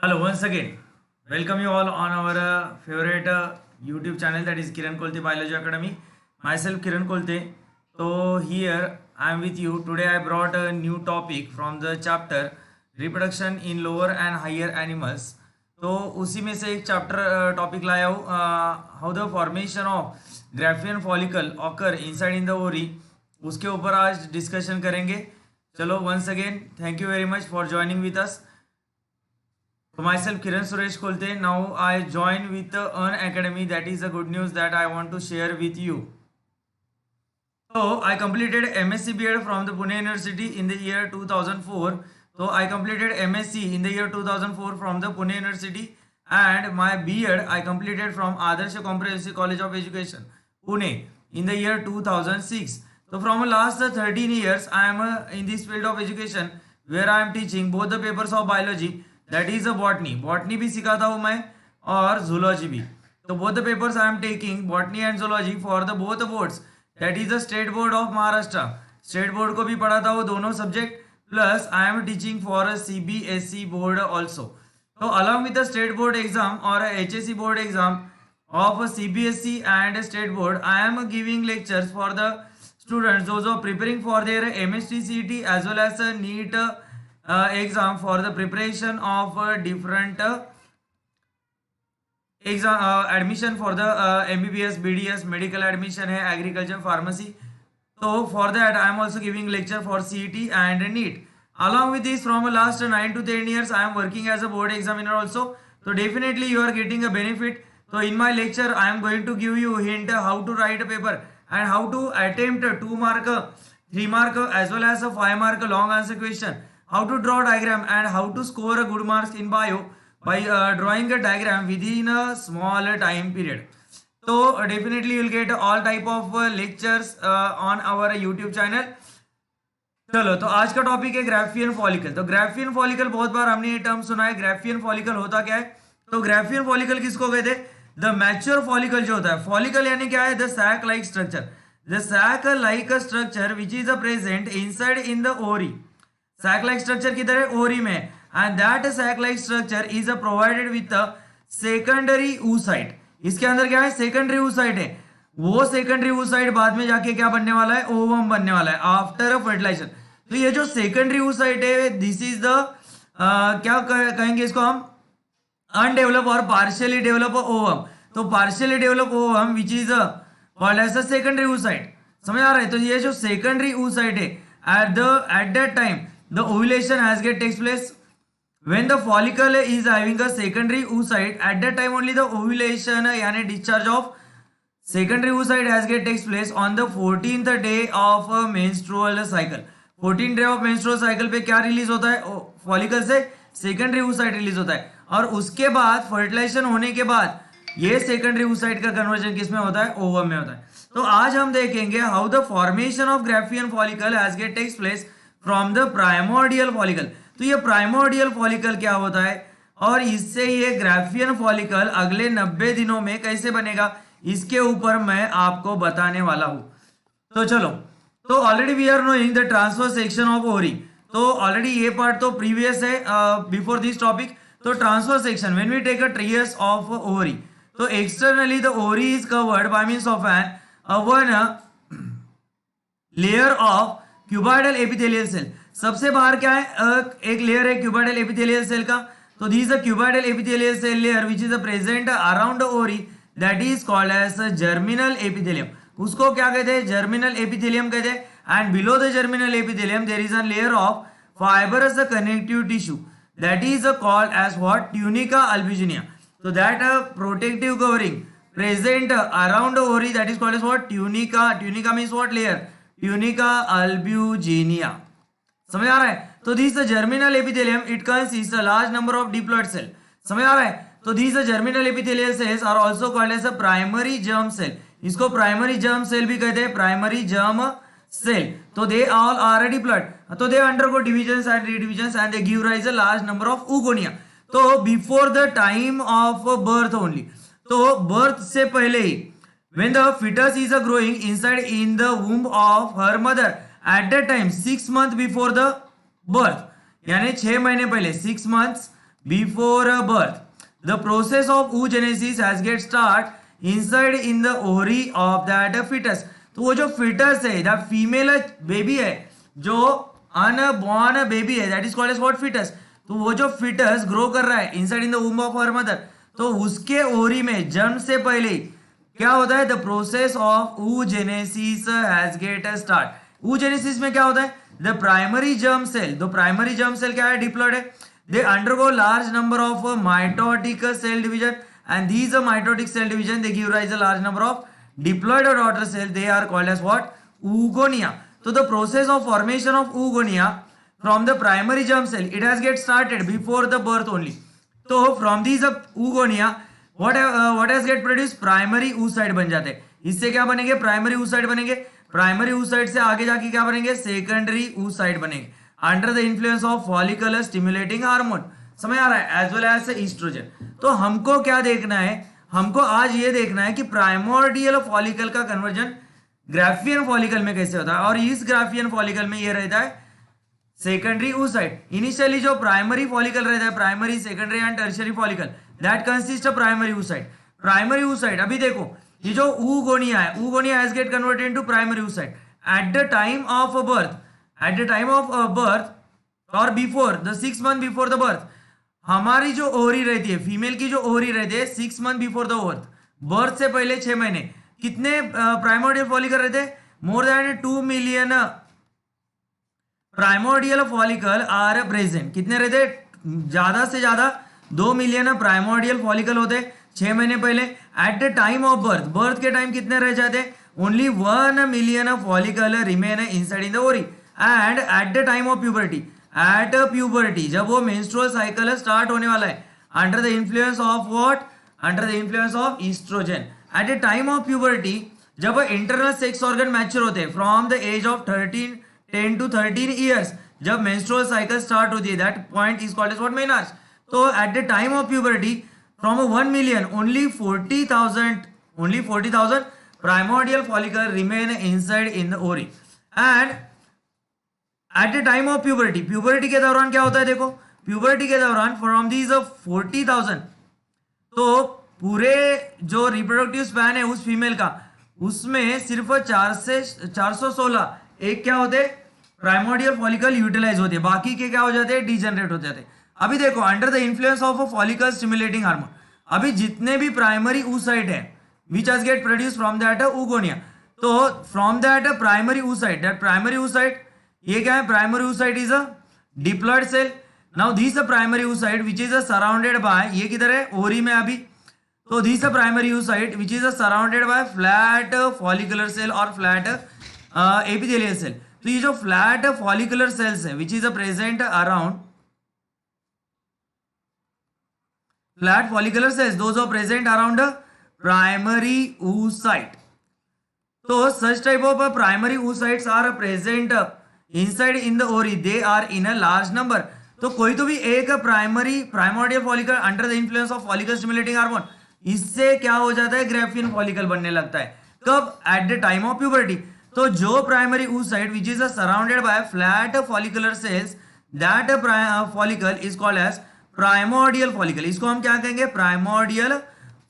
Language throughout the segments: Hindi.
Hello, once again. Welcome you all on our favorite YouTube channel, that is Kiran Kolte Biology Academy. Myself Kiran Kolte. So here I am with you. Today I brought a new topic from the chapter Reproduction in Lower and Higher Animals. तो उसी में से एक चैप्टर टॉपिक लाया हूँ, how the formation of graafian follicle occur inside in the ovary, उसके ऊपर आज डिस्कशन करेंगे. चलो once again thank you very much for joining with us. So myself Kiran Suresh Kolte. Now I join with Earn Academy. That is the good news that I want to share with you. So I completed MSc B.Ed from the Pune University in the year 2004. So I completed MSc in the year 2004 from the Pune University, and my B.Ed I completed from Adarsh Comprehensive College of Education, Pune, in the year 2006. So from last 13 years I am in this field of education where I am teaching both the papers of biology. That is a botany भी सिखाता हूँ मैं और जूलॉजी भी. तो both the papers I am taking botany and zoology for the both boards, that is the state board of Maharashtra. State board को भी पढ़ाता हूँ दोनों subject, plus I am teaching for CBSE board also. तो along with the state board exam और HSC board exam of CBSE and state board, I am giving lectures for the students जो preparing for their MST CET as well as NEET exam for the preparation of different exam admission for the MBBS, BDS, medical admission है, agriculture, pharmacy. So for that I am also giving lecture for CET and NEET. Along with this, from the last 9 to 10 years I am working as a board examiner also. So definitely you are getting a benefit. So in my lecture I am going to give you hint how to write a paper and how to attempt a 2 mark, 3 mark as well as a 5 mark long answer question. How to draw diagram and how to score a good marks in bio by drawing a diagram within a small time period. So definitely you will get all type of lectures on our YouTube channel. चलो तो आज का टॉपिक है ग्राफियन फॉलिकल. तो ग्राफियन फॉलिकल बहुत बार हमने ये टर्म सुना है. ग्राफियन फॉलिकल होता क्या है? तो ग्राफियन फॉलिकल किसको कहते हैं? द मैच्योर फॉलिकल जो होता है. फॉलिकल यानी क्या है? The sac like structure. The sac like structure which is present inside in the ovary. Sac like structure किधर है? ओरी में. And that sac like structure is provided with secondary oocyte. इसके अंदर क्या है? सेकेंडरी oocyte है. वो सेकेंडरी oocyte बाद में जाके क्या बनने वाला है? ओवम बनने वाला है आफ्टर फर्टिलाइजेशन. तो ये जो सेकेंडरी oocyte है, दिस इज द क्या कहेंगे इसको हम? अनडेवलप और पार्शियली डेवलप ओवम. तो partially develop ovum which is called as the secondary oocyte. समझ आ रहा है? तो ये जो सेकेंडरी oocyte है, at that time the ovulation has get takes place when the follicle is having a secondary oocyte. At that time only the ovulation यानी discharge of secondary oocyte has get takes place on the 14th day of a menstrual cycle. 14th day of menstrual cycle पे क्या रिलीज होता है? फॉलिकल से secondary oocyte रिलीज होता है, और उसके बाद फर्टिलाइजेशन होने के बाद ये secondary oocyte का कन्वर्जन किस में होता है? ओवम में होता है. तो आज हम देखेंगे how the formation of graafian follicle has get takes place from the primordial follicle. तो ये प्राइमोर्डियल फॉलिकल क्या होता है और इससे ये ग्राफियन फॉलिकल अगले 90 दिनों में कैसे बनेगा, इसके ऊपर मैं आपको बताने वाला हूं. तो चलो, तो already we are knowing the transfer section of ovary. तो ऑलरेडी ये पार्ट तो प्रीवियस है बिफोर दिस टॉपिक. तो transfer section when we take a TS of ovary, तो externally the ovary is covered by means of an one layer of cuboidal epithelial cell. सबसे बाहर क्या है? एक लेयर है cuboidal epithelial cell का. तो this is a cuboidal epithelial cell layer which is present around the ovary, that is called as germinal epithelium. उसको क्या कहते हैं? germinal epithelium कहते हैं. And below the germinal epithelium there is a layer of fibrous connective tissue, that is called as what? Tunica albuginea. So that protective covering present around the ovary, that is called as what? Tunica. Tunica means what layer? Tunica albuginea. समझ आ रहा है? तो this germinal epithelium, it consists a large number of diploid cell. समझ आ रहा है? तो these germinal epithelial cells are also called as a primary germ cell. इसको primary germ cell भी कहते हैं, primary germ cell. तो they all are diploid. तो they undergo divisions and redivisions and they give rise a large number of oogonia. तो before the time of birth only, तो बर्थ से पहले ही when the fetus is growing inside in the womb of her mother, at that time 6 months before the birth, यानी 6 महीने पहले 6 months before birth. The process of oogenesis has get start inside in the ovary of that fetus. तो वो जो fetus है, that female baby है, जो unborn baby है, that is called as what fetus. तो वो जो fetus grow कर रहा है inside in the womb of her mother, तो उसके ओरी में जन्म से पहले क्या होता है, the process of oogenesis has get start. oogenesis में क्या होता है, the primary germ cell, the primary germ cell क्या है, डिप्लॉयड है. They undergo large number of mitotic cell division, and these mitotic cell division they give rise a large number of diploid daughter cells. They are called as what, oogonia. So the process of formation of oogonia from the primary germ cell, it has get started before the birth only. So from these oogonia what has get produced, primary oocyte बन जाते हैं. इससे क्या बनेंगे, प्राइमरी oocyte बनेंगे. प्राइमरी oocyte से आगे जाके क्या बनेंगे, सेकेंडरी oocyte बनेंगे under the influence of follicle stimulating hormone. समझ आ रहा है, एज वेल एज ईस्ट्रोजन. तो हमको क्या देखना है, हमको आज ये देखना है कि प्राइमोर्डियल फॉलिकल का कन्वर्जन ग्राफियन फॉलिकल में कैसे होता है. और इस ग्राफियन फॉलिकल में ये रहता है सेकेंडरी oocyte. इनिशियली जो प्राइमरी फॉलिकल रहता है, primary, secondary and tertiary follicle, that consist of primary oocyte. Primary oocyte, अभी देखो ये जो oogonia है, oogonia has get converted into primary oocyte eight the time of birth. At the time of birth or before the 6 month before the birth, हमारी जो ओवरी रहती है, फीमेल की जो ओवरी रहती है 6 month before the birth, birth से पहले 6 महीने, कितने प्राइमोर्डियल फॉलिकल रहते हैं, more than 2 million primordial follicle are present. कितने रहते, ज्यादा से ज्यादा 2 मिलियन प्राइमोर्डियल फॉलिकल होते 6 महीने पहले. At the time of birth, birth के टाइम कितने रह जाते, only 1 million follicle remain inside in the ovary. And at the time of puberty, at puberty जब वो मेंस्ट्रुअल साइकिल स्टार्ट होने वाला है, under the influence of what, under the influence of oestrogen. At the time of puberty जब इंटरनल सेक्स ऑर्गन मैच्योर होते हैं from the age of 10 to 13 years, जब मेंस्ट्रुअल साइकिल स्टार्ट होती है, that point is called as what, menarche. तो at the time of puberty from 1 million only 40,000 primordial follicle remain inside in the ovary. And at the time of puberty, puberty के दौरान क्या होता है, देखो प्यूबर्टी के दौरान फ्रॉम दीज 40,000, तो पूरे जो रिप्रोडक्टिव स्पैन है उस फीमेल का, उसमें सिर्फ 416 एक क्या होते, प्राइमोर्डियल फॉलिकल यूटिलाइज होते हैं, बाकी के क्या हो जाते हैं, डिजेनरेट हो जाते हैं. अभी देखो under the influence of follicle stimulating hormone, अभी जितने भी प्राइमरी oocyte है which has get produce from that oogonia, तो from that primary oocyte, that primary oocyte ये क्या है, primary oocyte is a diploid cell. Now this a primary oocyte which is surrounded by, ये किधर है, ओवरी में अभी, तो this a primary oocyte which is surrounded by flat follicular cell और फ्लैट एपिथेलियल सेल. तो ये जो फ्लैट फॉलिकुलर सेल्स है which is present around flat follicular cells, those are present around primary oocyte. तो such type of primary oocytes are present inside in the ovary, they are in a large number. तो कोई तो भी एक primordial follicle under the influence of follicle stimulating hormone, इससे क्या हो जाता है, ग्राफियन फॉलिकल बनने लगता है. कब, at the time of puberty. तो जो primary oocyte which is surrounded by flat follicular cells, that follicle is called as primordial follicle. इसको हम क्या कहेंगे, प्राइमोर्डियल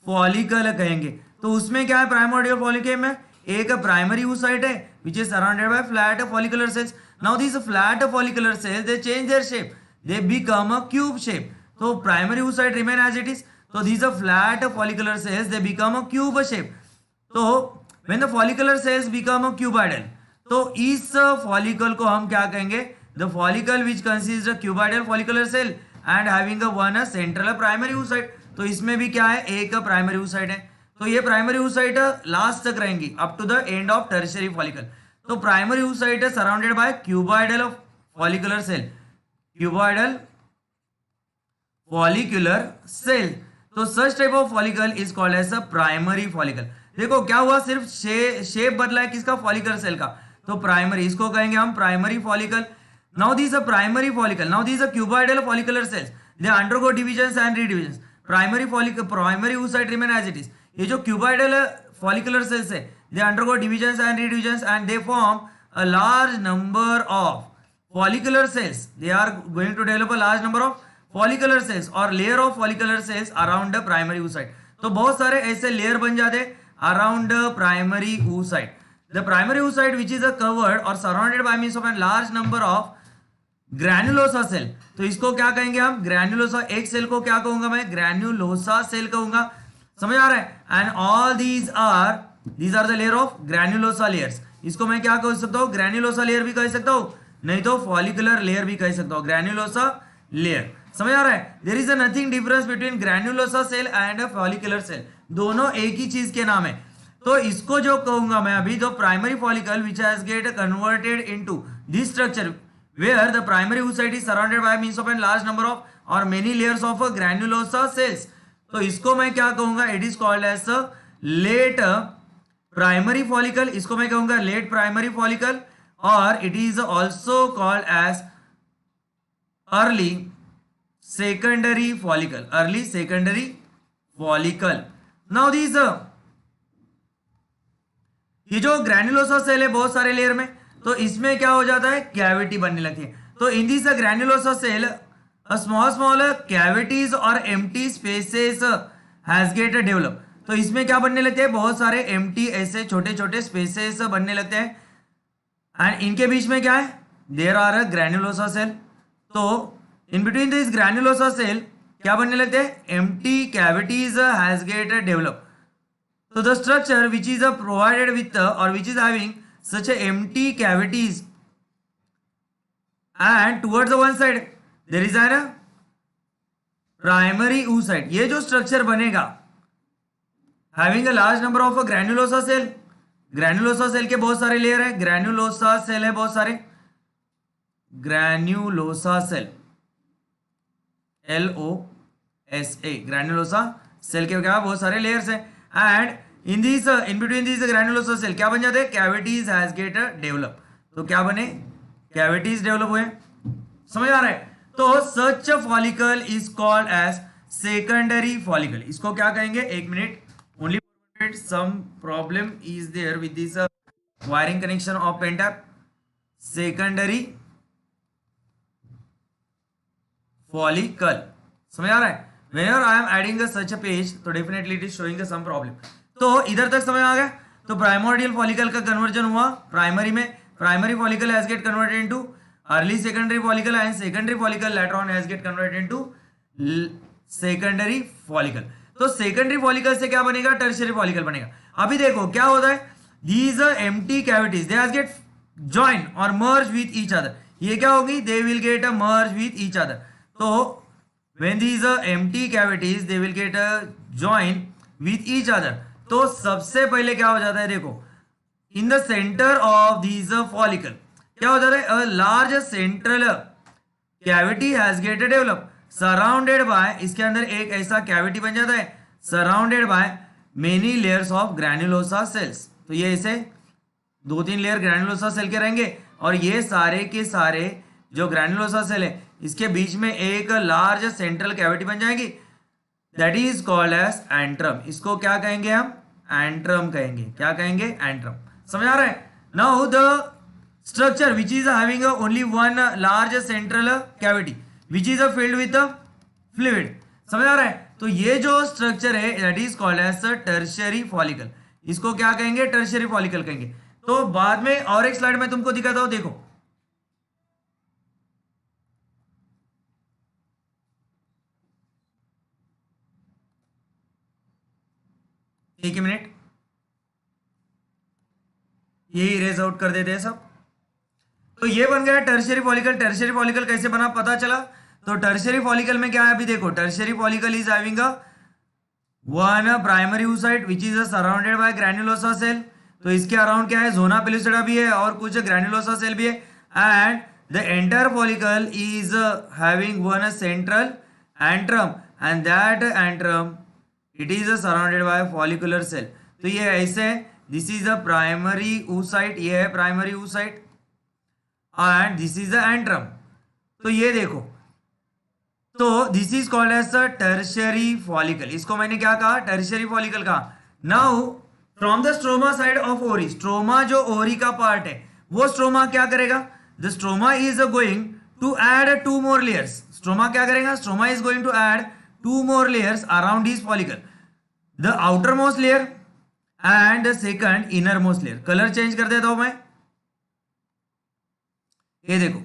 फॉलिकल कहेंगे. तो उसमें क्या है, प्राइमोर्डियल फॉलिकल में एक प्राइमरी oocyte है which is surrounded by flat follicular cells. Now these flat follicular cells they change their shape, they become a cube shape. So primary oocyte remain as it is. So these are flat follicular cells, they become a cube shape. So when the follicular cells become a cuboidal, तो इस follicle को हम क्या कहेंगे, the follicle which consists of cuboidal follicular cell and having a one central primary oocyte. तो इसमें भी क्या है, एक प्राइमरी oocyte है. तो ये प्राइमरी oocyte लास्ट तक रहेंगी up to the end of tertiary follicle. तो प्राइमरी oocyte है surrounded by cuboidal follicular cell, cuboidal follicular cell. तो such type of follicle is called as a primary follicle. देखो क्या हुआ, सिर्फ शेप बदला है किसका, फॉलिकुलर सेल का, तो प्राइमरी, इसको कहेंगे हम primary follicle. Now this a primary follicle, now this a cuboidal follicular cells, they undergo divisions and redivisions. Primary follicle, primary oocyte remain as it is. ये जो क्यूबॉइडल फॉलिकुलर सेल्स है, they undergo divisions and redivisions and they form a large number of follicular cells. They are going to develop a large number of follicular cells और layer of follicular cells around the primary oocyte। तो बहुत सारे ऐसे लेयर बन जाते around primary oocyte। The primary oocyte which is covered और surrounded by means of an large number of granulosa cell. तो इसको क्या कहेंगे हम, ग्रैन्युलोसा। एक सेल को क्या कहूंगा मैं, ग्रैन्युलोसा सेल कहूंगा। समझ आ रहा है। And all these are the layer of granulosa layers. इसको मैं क्या कह सकता हूँ, ग्रैन्युलोसा लेयर भी कह सकता हूँ, नहीं तो फॉलिकुलर लेयर भी कह सकता हूँ, ग्रैन्युलोसा लेयर। समझ आ रहा है। There is nothing difference between granulosa cell and follicular cell, दोनों एक ही चीज के नाम है। तो इसको जो कहूंगा मैं अभी, जो primary follicle which has get converted into this structure where the primary oocyte is surrounded by means of a large number of or many layers of granulosa cells। तो इसको मैं क्या कहूंगा, it is called as late primary follicle। इसको मैं कहूंगा late primary follicle, और it is also called as early secondary follicle, early secondary follicle। now these ये जो ग्रैन्युलोसा सेल है बहुत सारे लेयर में, तो इसमें क्या हो जाता है, कैविटी बनने लगती है। तो in this granulosa cell small cavities और empty spaces has get develop. तो इसमें क्या बनने लगते हैं, बहुत सारे एम्प्टी ऐसे छोटे छोटे स्पेसेस बनने लगते हैं। एंड इनके बीच में क्या है, देयर आर ग्रैन्युलोसा सेल। तो in between this granulosa cell क्या बनने लगते हैं, empty cavities has get develop. So the structure which is provided with or which is having such a empty cavities, and towards the one side there is a primary oocyte। ये जो स्ट्रक्चर बनेगा having a large number of granulosa cell, granulosa cell के बहुत सारे लेयर है, ग्रैन्युलोसा सेल है बहुत सारे, granulosa cell LOSA, granulosa cell के क्या बहुत सारे लेयर्स है। And in between this granulosa cell क्या बन जाते हैं, कैविटीज हैज गेट डेवलप। तो क्या बने, कैविटीज डेवलप हुए। समझ आ रहा है। तो such follicle is called as secondary follicle. इसको क्या कहेंगे, एक minute only, some problem is there with this wiring connection of pen tap. Secondary follicle, समझ आ रहा है। Whenever I am adding such a page, तो definitely it is showing some problem। तो इधर तक समझ आ गया। तो प्राइमोर्डियल फॉलिकल का कन्वर्जन हुआ प्राइमरी में, primary follicle has get converted into early secondary follicle, and secondary follicle later on has get converted into secondary follicle. तो सेकेंडरी फॉलिकल से क्या बनेगा, टर्शियरी फॉलिकल बनेगा। अभी देखो क्या होता है, these empty cavities they has get join और मर्ज विथ ईच अदर। ये क्या होगी, they will get a merge with each other. तो when these empty cavities they will get join with each other। तो सबसे पहले क्या हो जाता है, देखो in the center of these follicle क्या हो जाता है, a large central cavity has get develop surrounded by, इसके अंदर एक ऐसा कैविटी बन जाता है surrounded by many layers of granulosa cells। तो ये ऐसे 2-3 लेयर ग्रैन्युलोसा सेल के रहेंगे, और ये सारे के सारे जो ग्रैन्युलोसा सेल है इसके बीच में एक लार्ज सेंट्रल कैविटी बन जाएगी, that is called as antrum. इसको क्या कहेंगे हम, एंट्रम कहेंगे। क्या कहेंगे, एंट्रम। समझ आ रहा है। Now the structure which is having only one large central cavity which is filled with fluid. समझ आ रहा है। तो ये जो स्ट्रक्चर है that is called as tertiary follicle. इसको क्या कहेंगे, टर्शियरी फॉलिकल कहेंगे। तो बाद में और एक स्लाइड में तुमको दिखाता हूं, देखो एक मिनट, ये इरेज आउट कर देते हैं सब। तो ये बन गया टर्शियरी फॉलिकल। टर्शियरी फॉलिकल कैसे बना पता चला। तो टर्शियरी फॉलिकल में क्या है, अभी देखो tertiary follicle is having one primary oocyte which is surrounded by granulosa cell. तो इसके अराउंड क्या है, जोना पेलुसिडा भी है और कुछ ग्रैन्युलोसा सेल भी है। And the entire follicle is having one central antrum, and that antrum it is surrounded by follicular cell. तो ये ऐसे है, this is a primary oocyte, ये है primary oocyte, and this is a antrum. तो ये देखो, तो this is called as tertiary follicle. इसको मैंने क्या कहा, टर्शियरी फॉलिकल कहा। Now from the stroma side of ovary, stroma जो ओरी का पार्ट है वो स्ट्रोमा क्या करेगा, the stroma is going to add 2 more layers. Stroma क्या करेगा? Stroma is going to add 2 more layers around this follicle. The outer most layer and the second inner most layer. Colour change कर देता हूं मैं. ये देखो,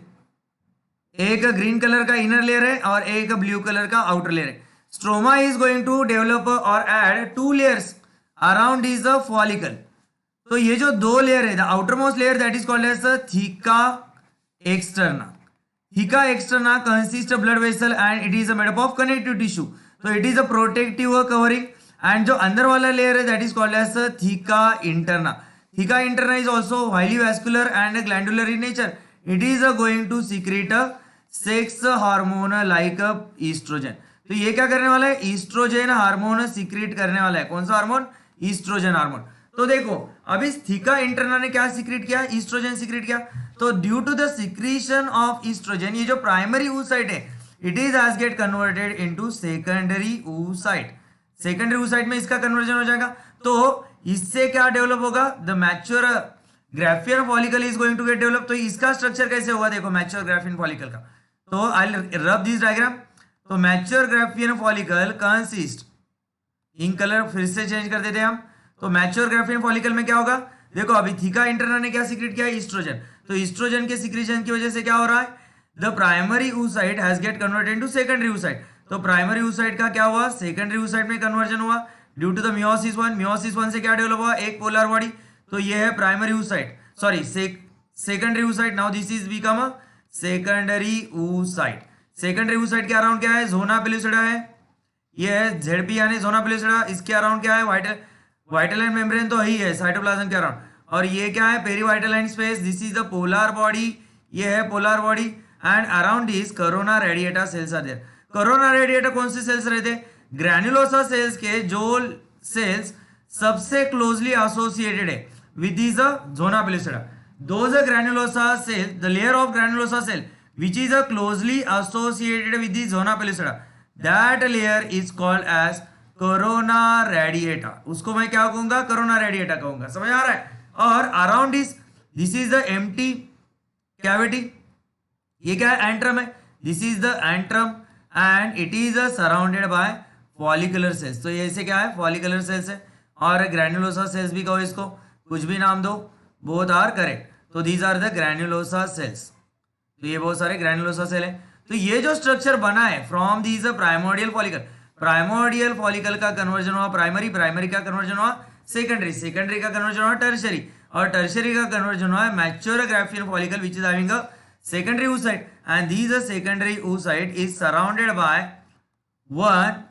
एक ग्रीन कलर का इनर लेयर है और एक ब्लू कलर का आउटर लेयर है. Stroma is going to develop और add 2 layers around is the follicle. तो ये जो 2 लेयर है, the outer most layer that is called as theca externa. Theca externa consist blood vessel and it is made up of connective tissue. तो it is a protective covering. And जो अंदर वाला लेयर है that is called as theca interna. Theca interna is also highly vascular and glandular in nature. It is going to secrete sex hormone like estrogen. तो ये क्या करने वाला है? ईस्ट्रोजन हार्मोन सीक्रेट करने वाला है. कौन सा हार्मोन? Oestrogen hormone. तो देखो, अब इस थीका इंटरना ने क्या सीक्रेट किया? ईस्ट्रोजन सीक्रेट किया. तो due to the secretion of oestrogen, ये जो प्राइमरी oocyte है, it is as get converted into secondary oocyte. Secondary oocyte में इसका कन्वर्जन हो जाएगा. तो इससे क्या डेवलप होगा? The mature Graafian follicle is going to get develop. तो इसका स्ट्रक्चर कैसे होगा? देखो, मैच्योर ग्राफियन फॉलिकल का. तो आई रब दिस डायग्राम. तो mature Graafian follicle consist, in colour फिर से चेंज कर देते हैं हम. तो मैच्योर ग्राफियन फॉलिकल में क्या होगा? देखो, अभी थीका इंटरना ने क्या सीक्रेट किया? ईस्ट्रोजन. तो ईस्ट्रोजन के सीक्रेशन की वजह से क्या हो रहा है? The primary oocyte has get converted into secondary oocyte. तो प्राइमरी oocyte का क्या हुआ? सेकेंडरी oocyte में कन्वर्जन हुआ due to the meiosis 1. Meiosis 1 से क्या डेवलप हुआ? एक पोलर बॉडी. तो ये है primary oocyte, sorry secondary oocyte. Now this is become a secondary oocyte. Secondary oocyte के अराउंड क्या है? जोना पेलुसिडा है. ये है ZP यानी जोना पेलुसिडा. इसके अराउंड क्या है? वाइटल मेम्ब्रेन तो ही है साइटोप्लाज्म के अराउंड. और ये क्या है? Perivitelline space. This is the polar body. ये है polar body and around this corona radiata cells are there. Corona radiata कौन से सेल्स रहते हैं? ग्रैन्युलोसा सेल्स के जो सेल्स सबसे क्लोजली एसोसिएटेड है with this zona pellucida. Those granulosa cell, the layer of granulosa cell which is closely associated with the zona pellucida, that layer is called as corona radiata. उसको मैं क्या कहूंगा? corona radiata कहूंगा. समझ आ रहा है? और around this is the empty cavity. ये क्या है? antrum है. this is the antrum and it is surrounded by follicular cells. तो ये इसे क्या है? follicular cells है. और granulosa cells भी कहो इसको, कुछ भी नाम दो, both are correct. तो these are the granulosa cells. तो ये बहुत सारे ग्रैन्युलोसा सेल है. तो ये जो स्ट्रक्चर बना है from these primordial follicle, primordial follicle का कन्वर्जन हुआ प्राइमरी, प्राइमरी का कन्वर्जन हुआ सेकेंडरी, सेकेंडरी का कन्वर्जन हुआ टर्शरी, और टर्शरी का कन्वर्जन हुआ mature Graafian follicle which is having a secondary oocyte, and these secondary oocyte is surrounded by one,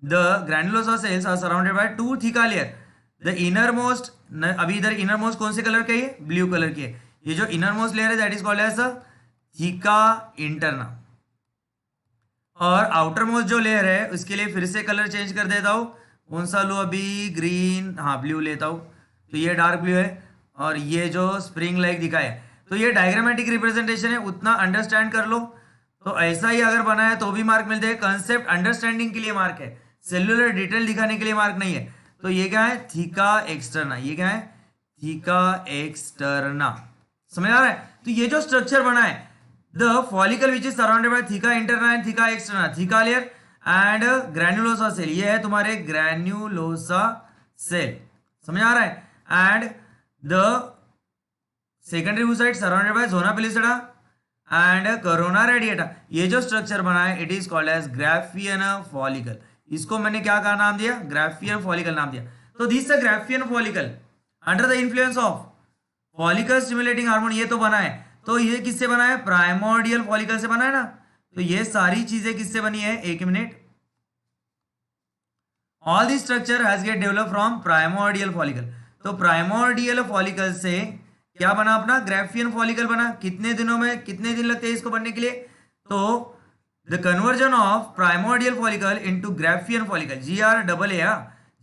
the granulosa cells are surrounded by 2 theca layer. The inner most, अभी इधर इनर मोस्ट कौन से कलर का है? ब्लू कलर की है. ये जो इनर मोस्ट लेयर है that is called as theca interna. और आउटर मोस्ट जो लेयर है उसके लिए फिर से कलर चेंज कर देता हूं. कौन सा लूं अभी? ग्रीन, हाँ ब्लू लेता हूं. तो ये डार्क ब्लू है और ये जो स्प्रिंग लाइक दिखा है. तो ये डायग्रामेटिक रिप्रेजेंटेशन है, उतना अंडरस्टैंड कर लो. तो ऐसा ही अगर बना है तो भी मार्क मिलते हैं. कंसेप्ट अंडरस्टैंडिंग के लिए मार्क है, सेल्युलर डिटेल दिखाने के लिए मार्क नहीं है. तो ये क्या है? Theca externa. ये क्या है? Theca externa. समझ आ रहा है? तो ये जो स्ट्रक्चर बना है, the follicle which is surrounded by theca interna and theca externa, theca layer and granulosa cell, ये है तुम्हारे granulosa cell. समझ आ रहा है? and the secondary oocyte surrounded by zona pellucida and corona radiata. ये जो स्ट्रक्चर बना है it is called as graphian follicle. इसको मैंने क्या कहा नाम दिया? graphian follicle नाम दिया. तो this is a graphian follicle under the influence of follicle stimulating hormone. ये तो बना है. तो ये किससे बना है? प्राइमोडियल फॉलिकल से बना है ना. तो ये सारी चीजें किससे बनी है? एक minute. All this structure has get develop from primordial follicle. तो प्राइमोडियल फॉलिकल से क्या बना? अपना ग्राफियन फॉलिकल बना. कितने दिनों में, कितने दिन लगते हैं इसको बनने के लिए? तो the conversion of primordial follicle into Graafian follicle,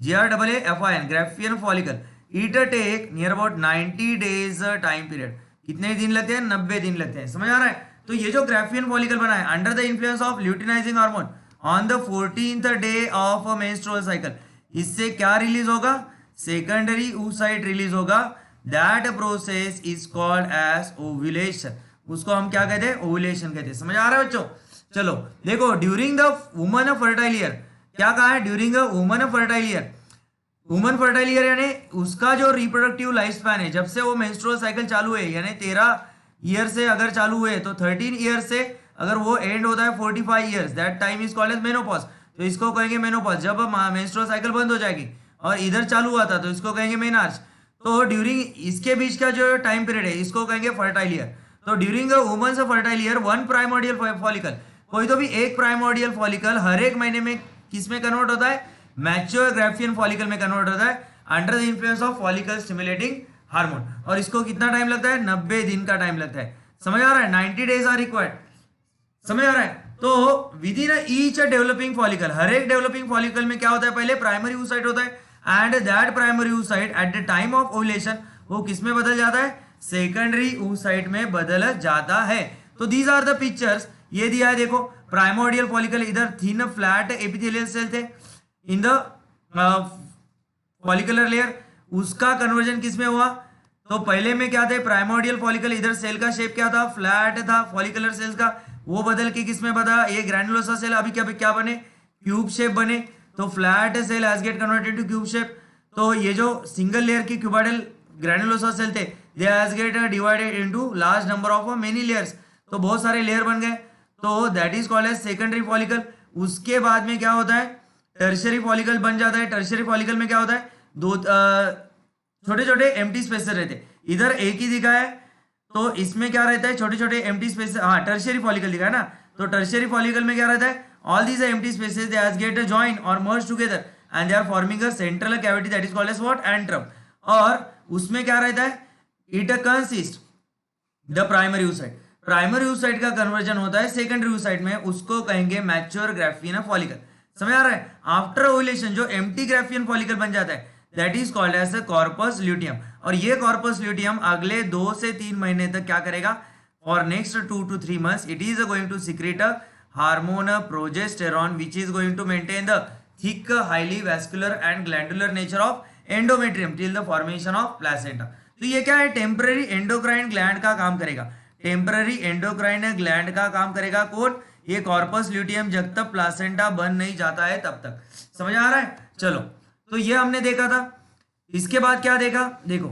GRAAFIN, Graafian follicle, it take near about 90 days time period. कितने दिन लगते हैं? 90 दिन लगते हैं. समझ आ रहा है? तो ये जो ग्राफियन फॉलिकल बना है under the influence of luteinizing hormone on the 14th day of menstrual cycle, इससे क्या रिलीज होगा? सेकेंडरी oocyte रिलीज होगा. That process is called as ovulation. उसको हम क्या कहते हैं, ओव्यूलेशन कहते हैं। समझ आ रहा है बच्चों? चलो देखो, during the woman fertile year, क्या कहा है, during the woman fertile year, woman fertile year यानी उसका जो रिप्रोडक्टिव लाइफ स्पैन है, जब से वो मेंस्ट्रुअल साइकिल चालू है, यानी 13 ईयर से अगर चालू हुए तो 13 ईयर से अगर वो एंड होता है 45 years, that time is called as menopause. तो इसको कहेंगे मेनोपॉज। जब मेंस्ट्रुअल साइकिल बंद हो जाएगी और इधर चालू हुआ था तो इसको कहेंगे मेनार्च। तो ड्यूरिंग इसके बीच का जो टाइम पीरियड है इसको कहेंगे फर्टाइल ईयर। तो during the women's fertile year one primordial follicle, कोई तो भी एक प्राइमोडियल फॉलिकल हर एक महीने में किस में कन्वर्ट होता है, मैच्योर ग्राफियन फॉलिकल में कन्वर्ट होता है under the influence of follicle stimulating hormone. और इसको कितना टाइम लगता है, 90 दिन का टाइम लगता है। समझ आ रहा है? 90 डेज आर रिक्वायर्ड। समझ आ रहा है? तो within each developing follicle, हर एक डेवलपिंग फॉलिकल में क्या होता है, पहले प्राइमरी oocyte होता है and that primary oocyte eight the time of ovulation वो किस में बदल जाता है, सेकेंडरी oocyte में बदल जाता है। तो दीज आर द पिक्चर्स, ये दिया है देखो, प्राइमोडियल फॉलिकल, इधर थिन फ्लैट एपिथेलियल सेल थे इन द फॉलिकुलर लेयर, उसका कन्वर्जन किस में हुआ, तो पहले में क्या थे, प्राइमोडियल फॉलिकल, इधर सेल का शेप क्या था, फ्लैट था फॉलिकुलर सेल्स का, वो बदल के किस में बदला, ये ग्रैन्युलोसा सेल अभी क्या बने, क्यूब शेप बने। तो flat cell has get converted to cube shape. तो ये जो सिंगल लेयर की क्यूबाइडल ग्रैन्युलोसा सेल थे, they has get divided into large number of many layers, तो बहुत सारे लेयर बन गए, तो that is called as secondary follicle. उसके बाद में क्या होता है, टर्शियरी फॉलिकल बन जाता है। टर्शियरी फॉलिकल में क्या होता है, दो छोटे छोटे एम्प्टी स्पेसेस रहते, इधर एक ही दिखा है तो इसमें क्या रहता है, छोटे छोटे एम्प्टी स्पेसेस, हाँ टर्शियरी फॉलिकल दिखा है ना, तो टर्शियरी फॉलिकल में क्या रहता है, all these empty spaces they has get join और merge together and they are forming a central cavity that is called as what, antrum. और उसमें क्या रहता है, it consist the primary oocyte, primary oocyte का कन्वर्जन होता है सेकेंडरी oocyte में, उसको कहेंगे मैच्योर ग्राफियन फॉलिकल। समझ आ रहा है? आफ्टर ओव्यूलेशन जो एम्प्टी ग्राफियन फॉलिकल बन जाता है that is called as corpus luteum. और ये कॉर्पस ल्यूटियम अगले 2 से 3 महीने तक क्या करेगा, for next 2 to 3 months it is going to secrete a hormone progesterone which is going to maintain the thick highly vascular and glandular nature of endometrium till the formation of placenta. तो ये क्या है, टेम्पररी एंडोक्राइन ग्लैंड का काम करेगा, टेम्पररी एंडोक्राइन ग्लैंड का काम करेगा कौन, ये कॉर्पस ल्यूटियम, जब तक प्लासेंटा बन नहीं जाता है तब तक। समझ आ रहा है? चलो तो ये हमने देखा था। इसके बाद क्या देखा, देखो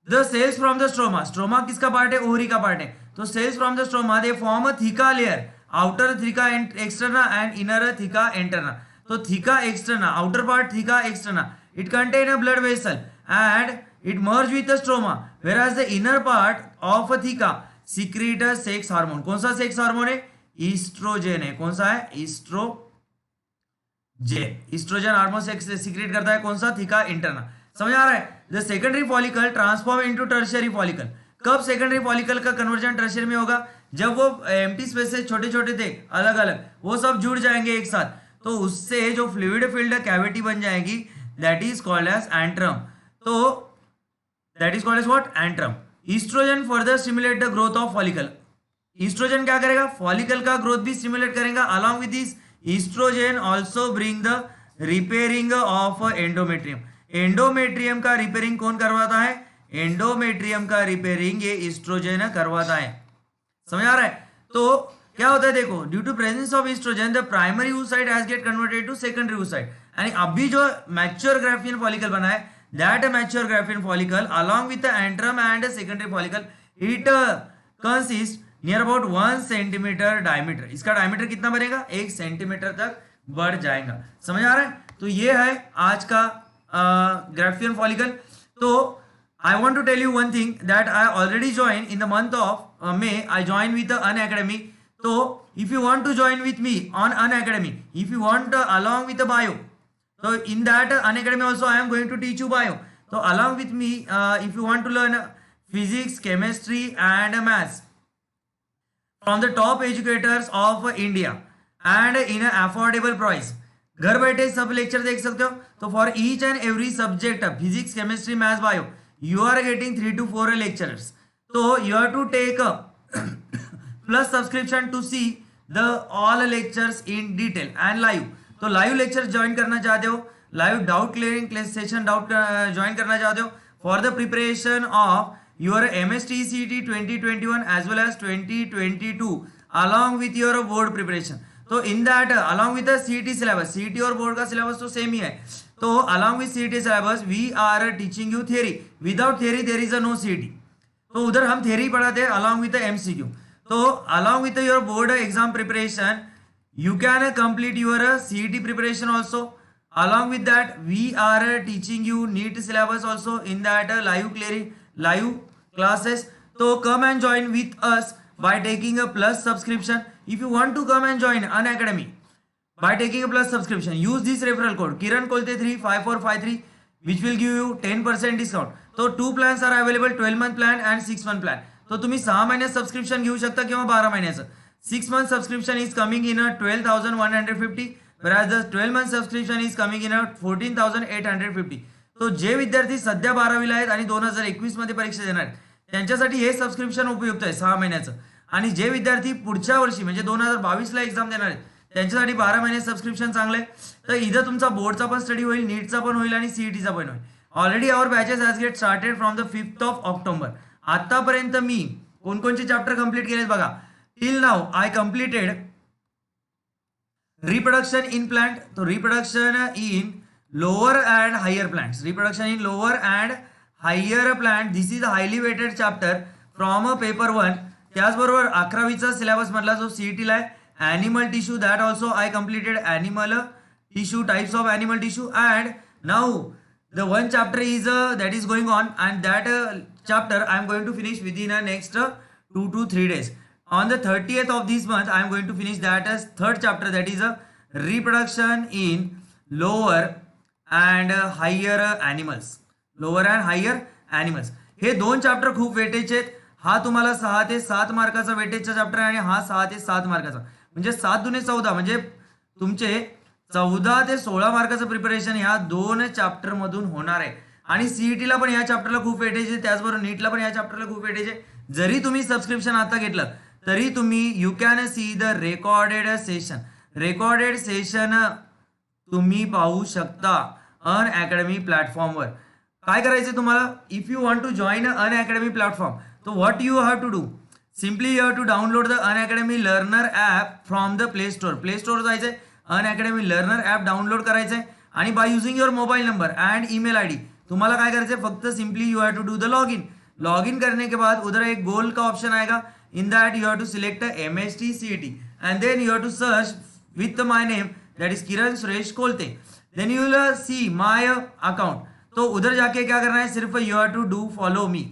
the cells from the stroma, stroma किसका पार्ट है, ओवरी का पार्ट है। तो cells from the stroma they form a theca layer, outer theca externa and inner theca interna. तो theca externa, outer part theca externa, it contain a blood vessel and it merge with the stroma, whereas the inner part of a theca secrete a sex hormone. कौन सा सेक्स हार्मोन है, ईस्ट्रोजेन है। कौन सा है, ईस्ट्रोजेन, ईस्ट्रोजन हार्मोन से सीक्रेट करता है, कौन सा, थीका इंटरना। समझ आ रहा है? The secondary follicle transform into tertiary follicle, कब सेकेंडरी फॉलिकल का कन्वर्जन टर्शियरी में होगा, जब वो एम्प्टी स्पेसेस छोटे छोटे थे अलग अलग, वो सब जुड़ जाएंगे एक साथ, तो उससे जो फ्लूइड फिल्ड कैविटी बन जाएगी that is called as antrum. तो that is called as what, antrum. Estrogen further stimulate the growth of follicle, estrogen क्या करेगा, फॉलिकल का ग्रोथ भी स्टिमुलेट करेगा। Along with this estrogen also bring the repairing of endometrium, endometrium का रिपेयरिंग कौन करवाता है, एंडोमेट्रियम का रिपेयरिंग ये ईस्ट्रोजन करवाता है। समझ आ रहा है? तो क्या होता है देखो, due to presence of oestrogen the primary oocyte has get converted to secondary oocyte, यानी अभी जो मैच्योर ग्राफियन फॉलिकल बना है that mature Graafian follicle along with the antrum and secondary follicle it consist near about 1 centimetre diameter, इसका डायमीटर कितना बनेगा, 1 सेंटीमीटर तक बढ़ जाएगा। समझ आ रहा है? तो ये है आज का ग्राफियन फॉलिकल। तो I want to tell you one thing that I already join in the month of May, I join with Unacademy. तो if you want to join with me on Unacademy, if you want along with bio, तो in that Unacademy also I am going to teach you bio. तो along with me if you want to learn physics, chemistry and maths from the top educators of India and in an affordable price, घर बैठे सब लेक्चर देख सकते हो। तो for each and every subject physics, chemistry, maths, bio you are getting 3 to 4 lecturers. तो you have to take plus subscription to see the all lectures in detail and live. तो लाइव लेक्चर ज्वाइन करना चाहते हो, live doubt clearing session doubt join करना चाहते हो for the preparation of your MSTCET 2021 as well as 2022 along with your board preparation. तो in that along with the CET syllabus, CET और बोर्ड का सिलेबस तो सेम ही है. तो along with CET syllabus we are teaching you theory. Without theory there is a no CET. तो उधर हम थियरी पढ़ाते हैं अलॉन्ग विद द एमसीक्यू. तो along with your board exam preparation you can complete your CET preparation also. Along with that we are teaching you NEET syllabus also in that live classes. So come and join with us by taking a plus subscription. If you want to come and join Unacademy by taking a plus subscription, use this referral code Kiran Kolte 35453 which will give you 10% discount. So two plans are available, 12-month plan and 6-month plan. तो तुम्ही 6 महिने सबस्क्रिप्शन घेऊ शकता किंवा 12 महिन्याचं. 6-month subscription is coming in a 12,150, whereas the 12-month subscription is coming in a 14,850. तो जे विद्यार्थी सध्या 12वीला आहेत आणि 2021 मध्ये परीक्षा देणार आहेत त्यांच्यासाठी हे सबस्क्रिप्शन उपयुक्त आहे 6 महिन्याचं. आणि जे विद्यार्थी पुढच्या वर्षी म्हणजे 2022ला एक्झाम देणार आहेत त्यांच्यासाठी 12 महिने सबस्क्रिप्शन चांगलं आहे. तर इथं तुमचा बोर्डचा पण स्टडी होईल, नीटचा पण होईल आणि सीईटीचा पण होईल. Already our batches has get started from the 5th of October. आतापर्यंत मी कोणकोणचे चॅप्टर कंप्लीट केलेत बघा. Till now I completed reproduction in plant. So reproduction in lower and higher plants. Reproduction in lower and higher plant. This is a highly weighted chapter from paper 1. त्याचबरोबर 11वीचा सिलेबस मधला जो सीईटी ला आहे animal tissue, that also I completed animal tissue, types of animal tissue, and now the one chapter is that is going on, and that chapter I am going to finish within next 2 to 3 days. On the 30th of this month, I am going to finish that as third chapter, that is a reproduction in lower and higher animals. Lower and higher animals. हे दोन चॅप्टर खूप वेटेजचे आहेत. हा तुम्हाला 6 ते 7 मार्काचा वेटेजचा चॅप्टर आहे आणि हा 6 ते 7 मार्काचा. म्हणजे 7 दुने 14 म्हणजे तुमचे 14 ते 16 मार्काचं प्रिपरेशन ह्या दोन चॅप्टर मधून होणार आहे. आणि सीईटीला पण या चॅप्टरला खूप वेटेज आहे, त्याचबरोबर नीटला पण या चॅप्टरला खूप वेटेज आहे. जरी तुम्ही सबस्क्रिप्शन आता घेतलं तरी तुम्ही you can see the recorded session. Recorded session तुम्ही पाहू शकता अनअकॅडमी प्लॅटफॉर्मवर. काय करायचं तुम्हाला, if you want to join Unacademy platform, तो what you have to do, simply you have to download the Unacademy learner app from the Play Store. Play Store जायचंय, अनअकॅडमी लर्नर ॲप डाउनलोड करायचंय आणि by using your mobile number and email ID तुम्हाला काय करायचंय, फक्त simply you have to do the log in. Log in करने के बाद उधर एक गोल का ऑप्शन आएगा. In that you have to select a MST CET and then you have to search with my name, that is Kiran Suresh Kolte. Then you will see my account. तो उधर जाके क्या करना है, सिर्फ you have to do follow me.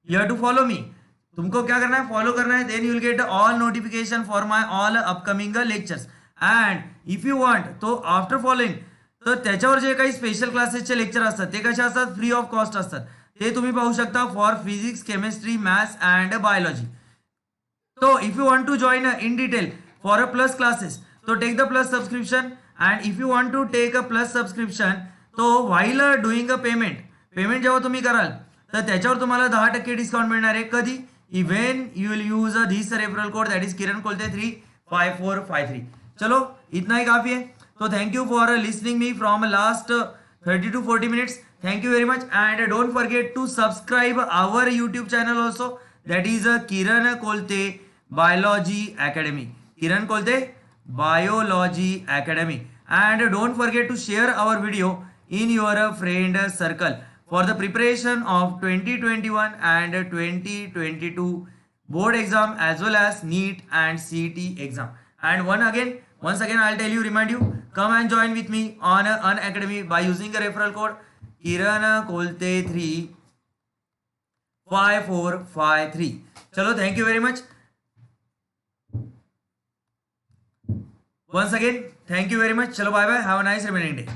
You have to follow me. तुमको क्या करना है, फॉलो करना है. Then you will get all notification for my all upcoming lectures. And if you want, तो after following, तर त्याच्यावर जे काही स्पेशल क्लासेसचे लेक्चर असतात ते कसे असतात, फ्री ऑफ कॉस्ट असतात. ते तुम्ही पाहू शकता for physics, chemistry, maths and biology. So if you want to join in detail for a plus classes, so take the plus subscription. And if you want to take a plus subscription, so while doing a payment जेव्हा तुम्ही कराल तर त्याच्यावर तुम्हाला 10% डिस्काउंट मिळणार आहे. कधी, even you will use this referral code, that is Kiran Kolte 35453. चलो इतना ही काफी है. तो thank you for listening me from last 30 to 40 minutes. Thank you very much and don't forget to subscribe our YouTube channel also, that is Kiran Kolte Biology Academy. Kiran Kolte Biology Academy. And don't forget to share our video in your friend circle for the preparation of 2021 and 2022 board exam as well as NEET and CET exam. And once again I'll tell you, remind you, come and join with me on Unacademy by using a referral code Kiran Kolte 35453. चलो, thank you very much. Once again, thank you very much. चलो, bye bye. Have a nice remaining day.